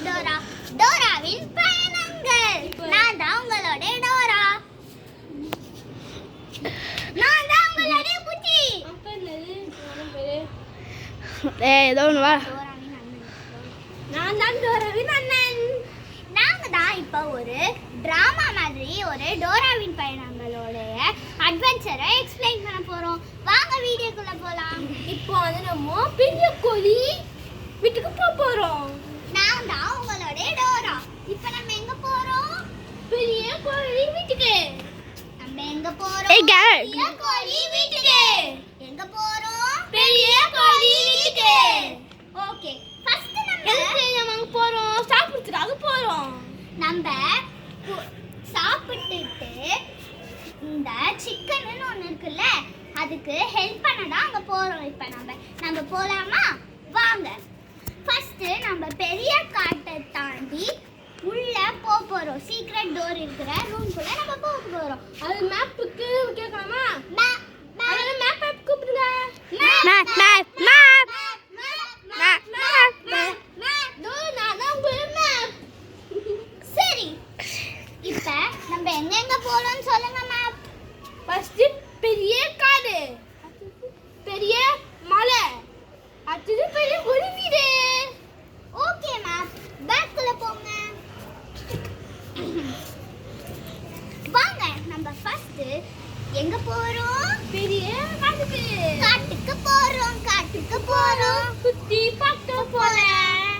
Dora டோராவின் பயணங்கள். நான் தான் உங்களோட டோரா. நான் தான் உங்களோட புச்சி. ஏதோ ஒன்று வா. நான் தான் டோராவின் அண்ணன். நாங்க தான் இப்போ ஒரு டிராமா மாதிரி ஒரு டோராவின் பயணங்களோட அட்வென்ச்சரை எக்ஸ்பிளைன் பண்ண போறோம். வாங்க வீடியோக்குள்ள போலாம். இப்போ வந்து நம்ம பெரிய கோழி வீட்டுக்கு போறோம். நான் தான் உங்களோட டோரா. இப்போ நம்ம எங்க போறோம்? பெரிய கோழி வீட்டுக்கு. நம்ம எங்க போறோம்? பெரிய கோழி வீட்டுக்கு. எங்க போறோம்? பெரிய கோழி வீட்டுக்கு. ஓகே, ஃபர்ஸ்ட் நம்ம போறோம், சாப்பிடுறதுக்காக போறோம். நம்ம சாப்பிட்டுட்டு இந்த சிக்கன் ஒன்று இருக்குல்ல, அதுக்கு ஹெல்ப் பண்ண தான் அங்கே போகிறோம். இப்போ நம்ம போகலாமா? வாங்க. ஃபர்ஸ்ட் நம்ம பெரிய காட்டை தாண்டி உள்ள போகிறோம். சீக்ரெட் டோர் இருக்கிற ரூம்குள்ள நம்ம போக போகிறோம். அது மேப்புக்கு கேட்கலாமா? மேப் கூப்பிடுங்க. சரி, இப்போ நம்ம எங்கெங்க போறோம்னு சொல்லுங்க மேப். ஃபர்ஸ்ட் பெரிய காடு, பெரிய மலை, அடுத்தது பெரிய ஒரு வீடு. ஓகே மேப், பேக்குள்ள போங்க. வாங்க, நம்ம ஃபர்ஸ்ட் எங்க போறோம்? பெரிய காட்டுக்கு. காட்டுக்கு போறோம். சுத்தி பார்க்க போறேன்.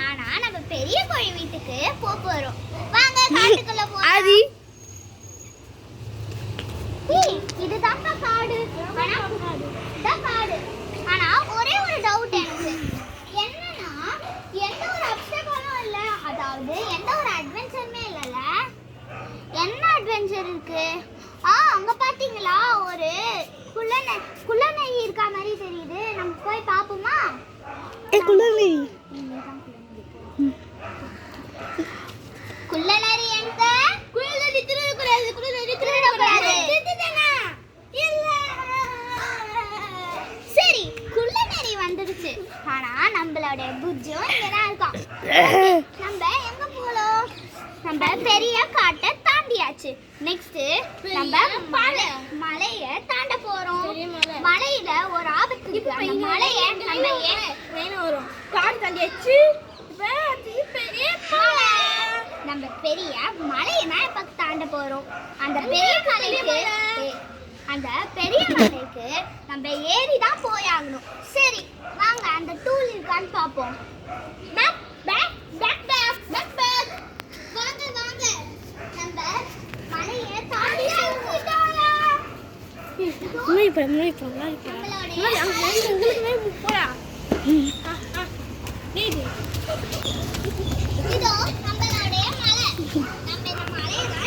ஆனா நம்ம பெரிய கோழி வீட்டுக்கு போறோம். வாங்க காட்டுக்குள்ள போறோம். இதுதான் காடு. இதான் காடு. ஆனா ஒரே ஒரு டவுட் எனக்கு. என்னன்னா, எந்த ஒரு அப்டேஷனும் இல்ல, அதாவது எந்த ஒரு அட்வென்ச்சருமே இல்லல. என்ன அட்வென்ச்சர் இருக்கு? அங்க பாத்தீங்களா, ஒரு குள்ளநரி இருக்கா மாதிரி தெரியுது. நம்ம போய் பாப்போமா? குள்ளநரி எங்க? குள்ளநரி திருடக்கூடாது, குள்ளநரி திருடக்கூடாது. இல்ல. சரி, குள்ளநரி வந்துடுச்சு. ஆனா நம்மளோட புஜ்ஜும் இங்கதான் இருக்கான். நம்ம எங்க போலாம்? நம்ம பெரிய காட்டை தாண்டியாச்சு. நெக்ஸ்ட் நம்ம மலைய தாண்ட போறோம். மலையில ஒரு ஆபத்து இருக்கு. அந்த மலைய நம்ம வேணும் வரும். காடு தாண்டியாச்சு. பெரிய மலை. நம்ம பெரிய மலையை தான் இப்ப தாண்ட போறோம். அந்த பெரிய மலைக்கு நம்ம ஏறி தான் போயாகணும். சரி, வாங்க அந்த டூல் இருக்கான்னு பாப்போம். வாங்க, நம்ம மலையை தாண்டி இதோ நம்மளுடைய மலை. நம்ம இந்த மலையை தான்